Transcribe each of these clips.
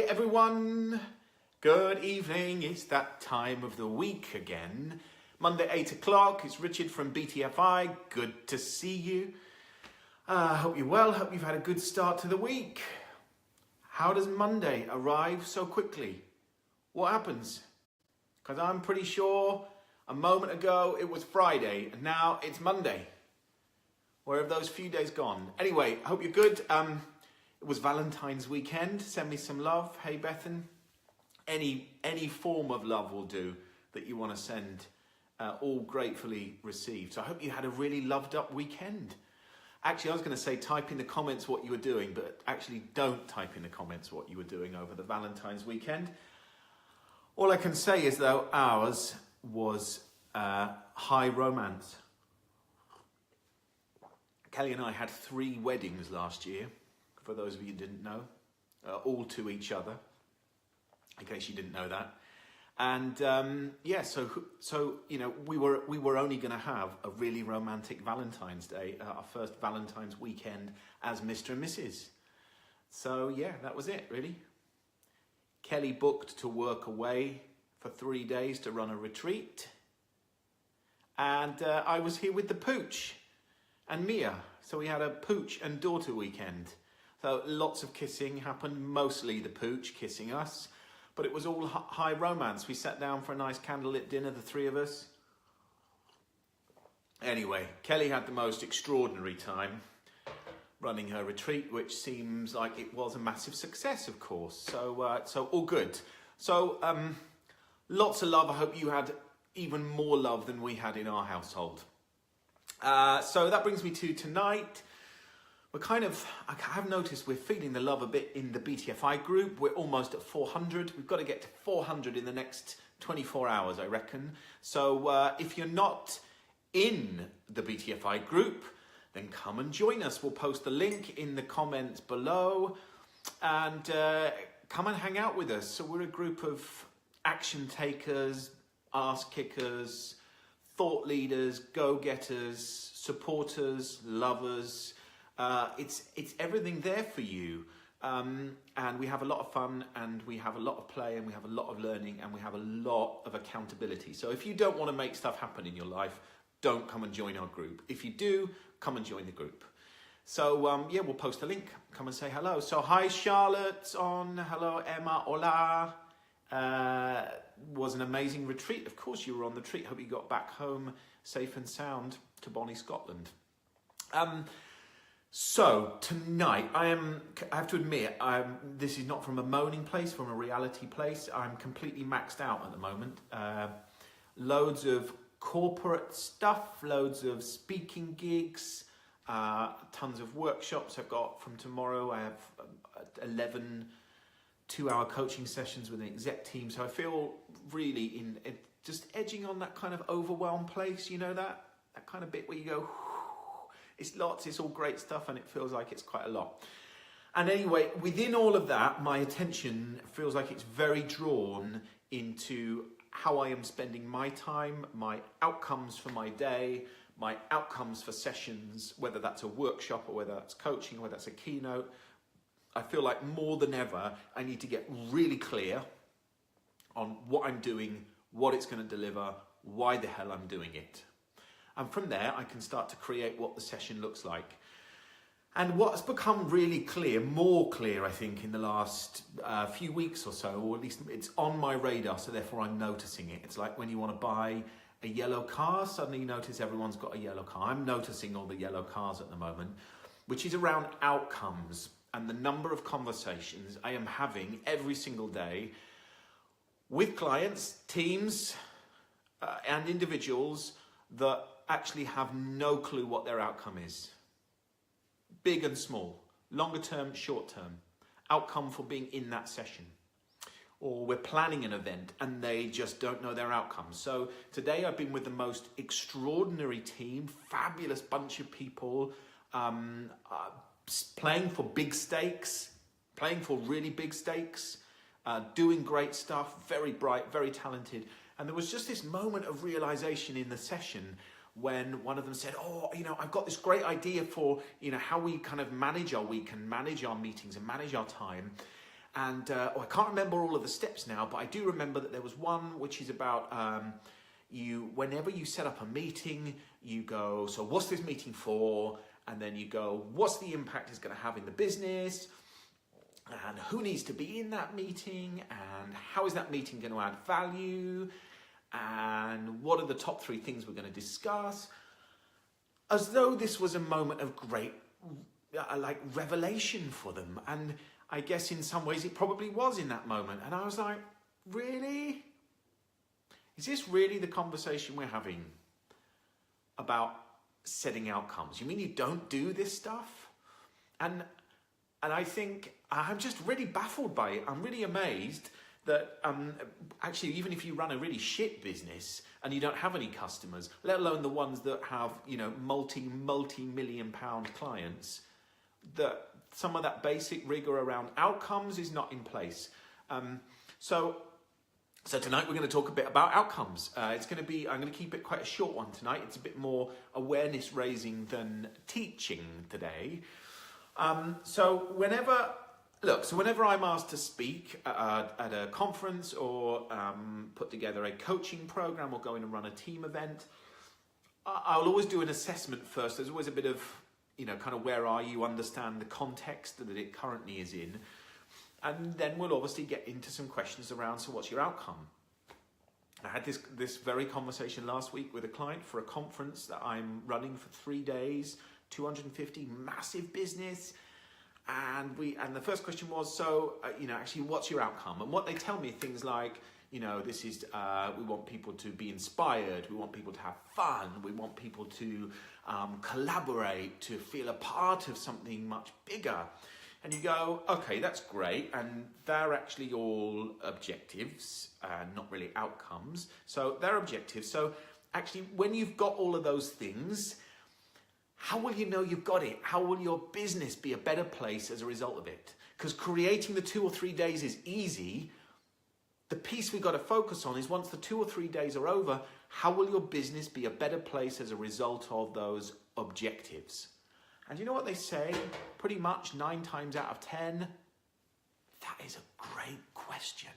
everyone. Good evening. It's that time of the week again. Monday, 8 o'clock. It's Richard from BTFI. Good to see you. Hope you're well. Hope you've had a good start to the week. How does Monday arrive so quickly? What happens? Because I'm pretty sure a moment ago it was Friday and now it's Monday. Where have those few days gone? Anyway, hope you're good. It was Valentine's weekend. Send me some love. Hey, Bethan. Any form of love will do that you want to send. All gratefully received. So I hope you had a really loved up weekend. Actually, I was going to say type in the comments what you were doing, but actually don't type in the comments what you were doing over the Valentine's weekend. All I can say is, though, ours was high romance. Kelly and I had 3 weddings last year, for those of you who didn't know, all to each other, in case you didn't know that. And so you know, we were only going to have a really romantic Valentine's Day, our first Valentine's weekend as Mr. and Mrs. So yeah, that was it really. Kelly booked to work away for 3 days to run a retreat, and I was here with the pooch and Mia. So we had a pooch and daughter weekend. So lots of kissing happened, mostly the pooch kissing us. But it was all high romance. We sat down for a nice candlelit dinner, the 3 of us. Anyway, Kelly had the most extraordinary time running her retreat, which seems like it was a massive success, of course. So all good. So lots of love. I hope you had even more love than we had in our household. So that brings me to tonight. I have noticed we're feeling the love a bit in the BTFI group. We're almost at 400. We've got to get to 400 in the next 24 hours, I reckon. So if you're not in the BTFI group, then come and join us. We'll post the link in the comments below and come and hang out with us. So we're a group of action takers, ass kickers, thought leaders, go-getters, supporters, lovers. It's everything there for you, and we have a lot of fun, and we have a lot of play, and we have a lot of learning, and we have a lot of accountability. So if you don't want to make stuff happen in your life, don't come and join our group. If you do, come and join the group. So yeah, we'll post a link. Come and say hello. So hi Charlotte on, hello Emma, hola. Was an amazing retreat. Of course you were on the retreat. Hope you got back home safe and sound to Bonnie, Scotland. So tonight, I have to admit, this is not from a moaning place, from a reality place. I'm completely maxed out at the moment. Loads of corporate stuff, loads of speaking gigs, tons of workshops I've got from tomorrow. I have 11 2-hour coaching sessions with an exec team. So I feel really just edging on that kind of overwhelmed place, you know, that kind of bit where you go, it's lots, it's all great stuff, and it feels like it's quite a lot. And anyway, within all of that, my attention feels like it's very drawn into how I am spending my time, my outcomes for my day, my outcomes for sessions, whether that's a workshop or whether that's coaching or whether that's a keynote. I feel like more than ever, I need to get really clear on what I'm doing, what it's going to deliver, why the hell I'm doing it. And from there, I can start to create what the session looks like. And what's become really clear, more clear, I think, in the last few weeks or so, or at least it's on my radar, so therefore I'm noticing it. It's like when you want to buy a yellow car, suddenly you notice everyone's got a yellow car. I'm noticing all the yellow cars at the moment, which is around outcomes and the number of conversations I am having every single day with clients, teams, and individuals that actually have no clue what their outcome is. Big and small, longer term, short term, outcome for being in that session. Or we're planning an event and they just don't know their outcome. So today I've been with the most extraordinary team, fabulous bunch of people, playing for big stakes, playing for really big stakes, doing great stuff, very bright, very talented. And there was just this moment of realization in the session when one of them said, oh, you know, I've got this great idea for, you know, how we kind of manage our week and manage our meetings and manage our time. And I can't remember all of the steps now, but I do remember that there was one which is about whenever you set up a meeting, you go, so what's this meeting for? And then you go, what's the impact it's going to have in the business? And who needs to be in that meeting? And how is that meeting going to add value? And what are the top 3 things we're going to discuss? As though this was a moment of great revelation for them. And I guess in some ways it probably was in that moment. And I was like, really? Is this really the conversation we're having about setting outcomes? You mean you don't do this stuff? And I think I'm just really baffled by it. I'm really amazed that actually, even if you run a really shit business and you don't have any customers, let alone the ones that have, multi-million pound clients, that some of that basic rigor around outcomes is not in place. So tonight we're going to talk a bit about outcomes. I'm going to keep it quite a short one tonight. It's a bit more awareness raising than teaching today. So whenever I'm asked to speak at a conference or put together a coaching program or go in and run a team event, I'll always do an assessment first. There's always a bit of, kind of where are you, understand the context that it currently is in. And then we'll obviously get into some questions around, so what's your outcome? I had this very conversation last week with a client for a conference that I'm running for 3 days, 250, massive business. And the first question was, actually, what's your outcome? And what they tell me, things like, this is, we want people to be inspired, we want people to have fun, we want people to collaborate, to feel a part of something much bigger. And you go, okay, that's great. And they're actually all objectives, not really outcomes. So they're objectives. So actually, when you've got all of those things, how will you know you've got it? How will your business be a better place as a result of it? Because creating the 2 or 3 days is easy. The piece we've got to focus on is once the 2 or 3 days are over, how will your business be a better place as a result of those objectives? And you know what they say? Pretty much 9 times out of 10, that is a great question.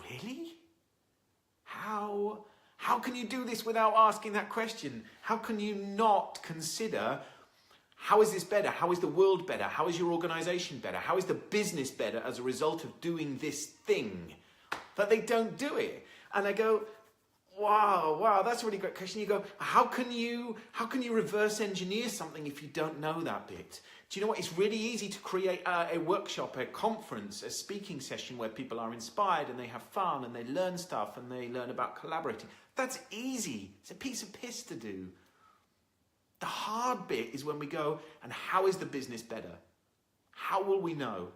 Really? How can you do this without asking that question? How can you not consider, how is this better? How is the world better? How is your organization better? How is the business better as a result of doing this thing? But they don't do it. And I go, wow, that's a really great question. You go, how can you reverse engineer something if you don't know that bit? Do you know what? It's really easy to create a workshop, a conference, a speaking session where people are inspired and they have fun and they learn stuff and they learn about collaborating. That's easy. It's a piece of piss to do. The hard bit is when we go, and how is the business better? How will we know?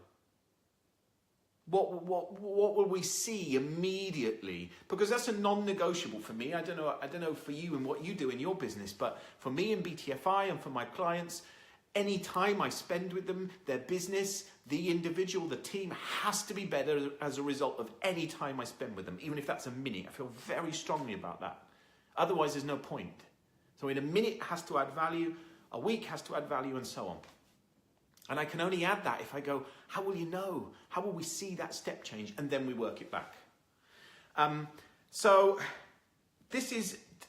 What will we see immediately? Because that's a non-negotiable for me. I don't know for you and what you do in your business, but for me in BTFI and for my clients, any time I spend with them, their business, the individual, the team has to be better as a result of any time I spend with them, even if that's a minute. I feel very strongly about that. Otherwise, there's no point. So in a minute has to add value, a week has to add value, and so on. And I can only add that if I go, how will you know? How will we see that step change? And then we work it back. So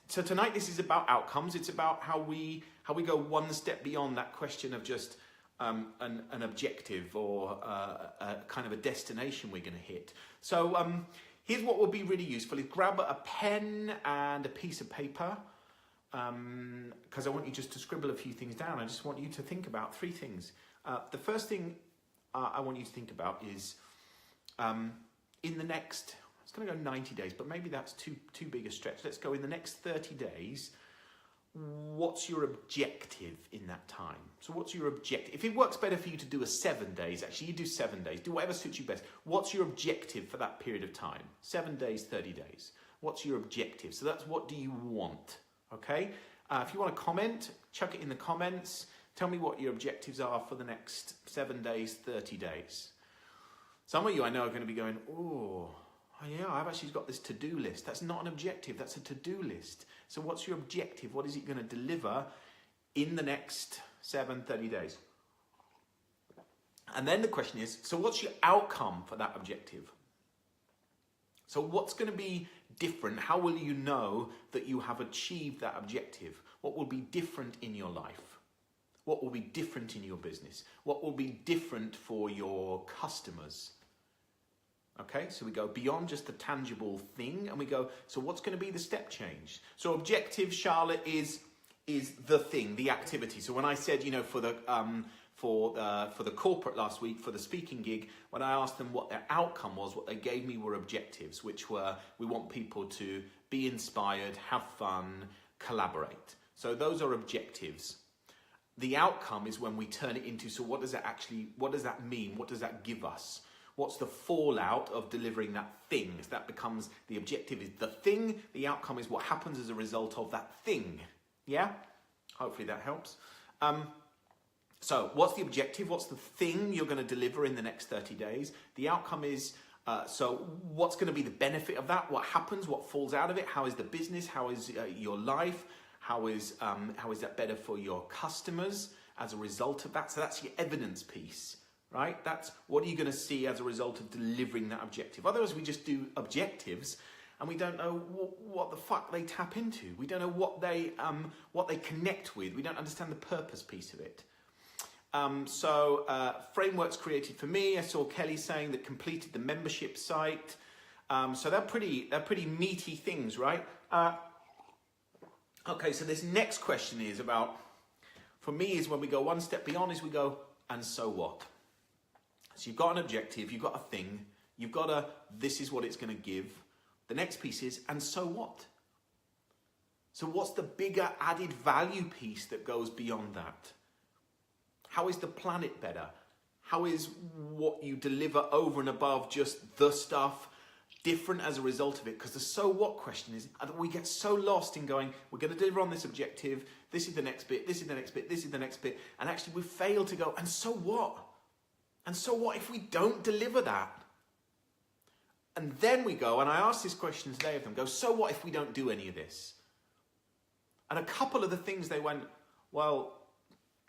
tonight this is about outcomes. It's about how we go one step beyond that question of just an objective or a kind of a destination we're going to hit. So here's what will be really useful: is grab a pen and a piece of paper, because I want you just to scribble a few things down. I just want you to think about 3 things. The first thing I want you to think about is in the next, it's going to go 90 days, but maybe that's too big a stretch. Let's go in the next 30 days. What's your objective in that time? So what's your objective? If it works better for you to do 7 days, actually you do 7 days. Do whatever suits you best. What's your objective for that period of time? 7 days, 30 days. What's your objective? So that's what do you want? Okay? If you want to comment, chuck it in the comments. Tell me what your objectives are for the next 7 days, 30 days. Some of you I know are going to be going, oh yeah, I've actually got this to-do list. That's not an objective, that's a to-do list. So what's your objective? What is it going to deliver in the next 30 days? And then the question is, so what's your outcome for that objective? So what's going to be different? How will you know that you have achieved that objective? What will be different in your life? What will be different in your business? What will be different for your customers? Okay, so we go beyond just the tangible thing and we go, so what's going to be the step change? So objective, Charlotte, is the thing, the activity. So when I said, you know, for the corporate last week, for the speaking gig, when I asked them what their outcome was, what they gave me were objectives, which were, we want people to be inspired, have fun, collaborate. So those are objectives. The outcome is when we turn it into, so what does that mean? What does that give us? What's the fallout of delivering that thing? So that becomes, the objective is the thing, the outcome is what happens as a result of that thing. Yeah? Hopefully that helps. So what's the objective? What's the thing you're going to deliver in the next 30 days? The outcome is, so what's going to be the benefit of that? What happens? What falls out of it? How is the business? How is your life? How is that better for your customers as a result of that? So that's your evidence piece, right? That's what are you going to see as a result of delivering that objective? Otherwise, we just do objectives and we don't know what the fuck they tap into. We don't know what they connect with. We don't understand the purpose piece of it. Frameworks created for me. I saw Kelly saying that completed the membership site. So they're pretty meaty things, right? Okay, so this next question is about, for me, is when we go one step beyond, is we go, and so what? So you've got an objective, you've got a thing, you've got this is what it's going to give. The next piece is, and so what? So what's the bigger added value piece that goes beyond that? How is the planet better? How is what you deliver over and above just the stuff different as a result of it? Because the so what question is, we get so lost in going, we're going to deliver on this objective, this is the next bit, this is the next bit, this is the next bit, and actually we fail to go, and so what? And so what if we don't deliver that? And then we go, and I asked this question today of them, go, so what if we don't do any of this? And a couple of the things they went, well,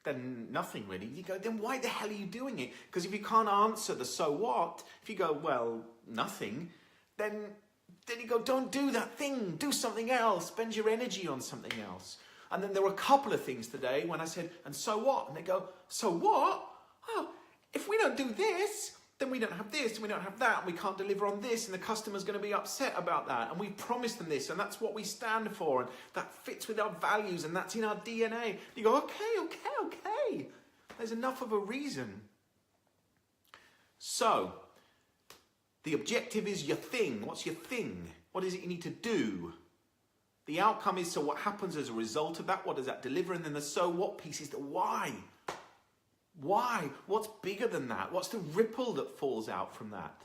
then nothing really. You go, then why the hell are you doing it? Because if you can't answer the so what, if you go, well, nothing, then you go, don't do that thing, do something else, spend your energy on something else. And then there were a couple of things today when I said, and so what? And they go, so what? Oh, if we don't do this, then we don't have this, and we don't have that, and we can't deliver on this, and the customer's going to be upset about that, and we promised them this, and that's what we stand for, and that fits with our values, and that's in our DNA. You go, okay. There's enough of a reason. So, the objective is your thing. What's your thing? What is it you need to do? The outcome is, so what happens as a result of that? What does that deliver? And then the so what piece is the why. Why? What's bigger than that? What's the ripple that falls out from that?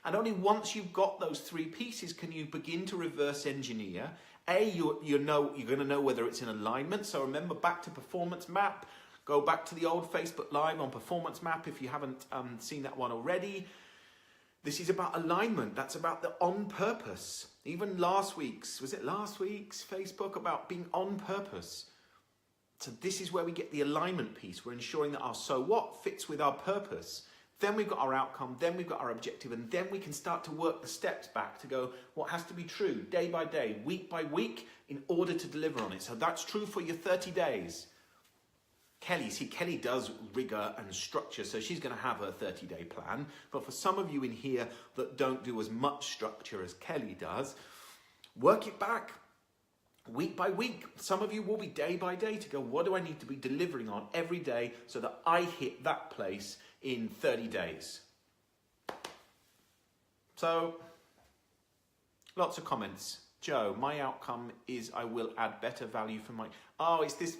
And only once you've got those three pieces can you begin to reverse engineer. You're going to know whether it's in alignment. So remember, back to Performance Map. Go back to the old Facebook Live on Performance Map if you haven't seen that one already. This is about alignment. That's about the on purpose. Even last week's Facebook about being on purpose. So this is where we get the alignment piece. We're ensuring that our so what fits with our purpose. Then we've got our outcome, then we've got our objective, and then we can start to work the steps back to go, what has to be true day by day, week by week, in order to deliver on it. So that's true for your 30 days. Kelly does rigor and structure, so she's going to have her 30-day plan. But for some of you in here that don't do as much structure as Kelly does, work it back. Week by week. Some of you will be day by day to go, what do I need to be delivering on every day so that I hit that place in 30 days? So, lots of comments. Joe, my outcome is I will add better value for my... Oh, it's this...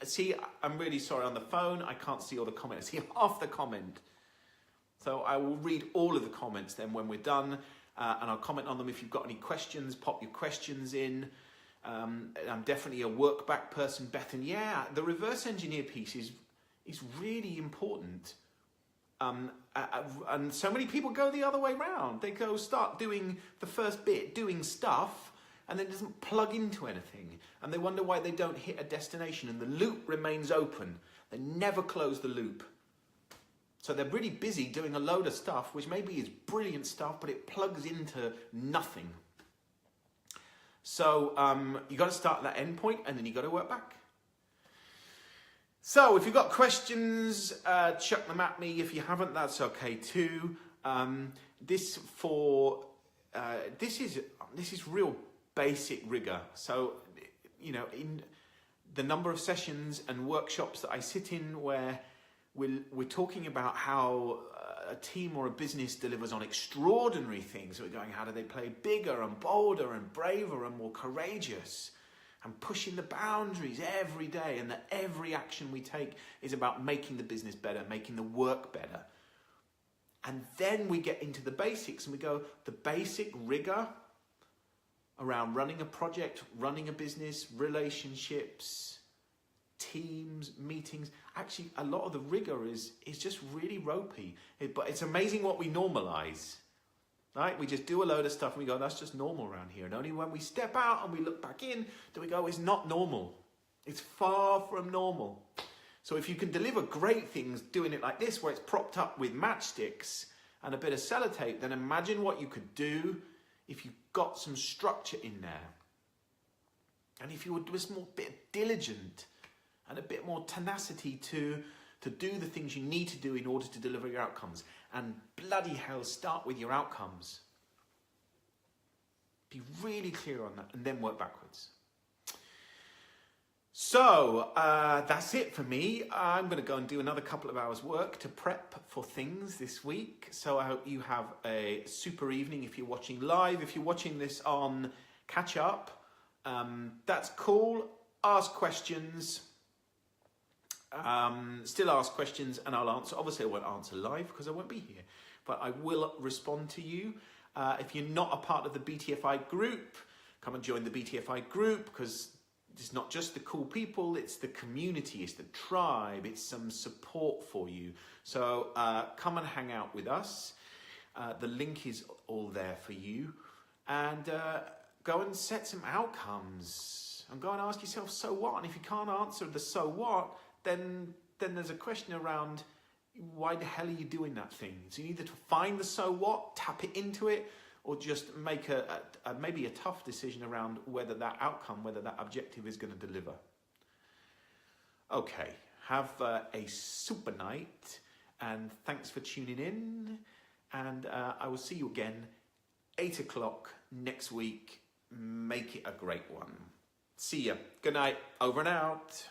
See, I'm really sorry on the phone. I can't see all the comments. I see half the comment. So I will read all of the comments then when we're done. And I'll comment on them. If you've got any questions, pop your questions in. I'm definitely a work back person, Bethan. Yeah, the reverse engineer piece is really important. And so many people go the other way around. They go start doing the first bit, doing stuff, and then it doesn't plug into anything. And they wonder why they don't hit a destination, and the loop remains open. They never close the loop. So they're really busy doing a load of stuff, which maybe is brilliant stuff, but it plugs into nothing. So you got to start at that end point, and then you got to work back. So if you've got questions, chuck them at me. If you haven't, that's okay too. This is real basic rigor. So, you know, in the number of sessions and workshops that I sit in where we're talking about how a team or a business delivers on extraordinary things. We're going, how do they play bigger and bolder and braver and more courageous and pushing the boundaries every day, and that every action we take is about making the business better, making the work better. And then we get into the basics and we go, the basic rigor around running a project, running a business, relationships, teams, meetings. Actually, a lot of the rigor is just really ropey. But it's amazing what we normalize, right? We just do a load of stuff and we go, that's just normal around here. And only when we step out and we look back in do we go, it's not normal. It's far from normal. So if you can deliver great things doing it like this, where it's propped up with matchsticks and a bit of sellotape, then imagine what you could do if you got some structure in there. And if you were just more bit diligent and a bit more tenacity to do the things you need to do in order to deliver your outcomes. And bloody hell, start with your outcomes. Be really clear on that and then work backwards. So that's it for me. I'm going to go and do another couple of hours work to prep for things this week. So I hope you have a super evening if you're watching live. If you're watching this on catch up, that's cool. Ask questions. Still ask questions and I'll answer. Obviously I won't answer live because I won't be here, but I will respond to you. If you're not a part of the BTFI group, come and join the BTFI group, because it's not just the cool people, it's the community, it's the tribe, it's some support for you. So come and hang out with us. The link is all there for you. And go and set some outcomes. And go and ask yourself, so what? And if you can't answer the so what, then there's a question around, why the hell are you doing that thing? So you need to find the so what, tap it into it, or just make maybe a tough decision around whether that outcome, whether that objective is going to deliver. Okay, have a super night, and thanks for tuning in. And I will see you again 8 o'clock next week. Make it a great one. See ya. Good night. Over and out.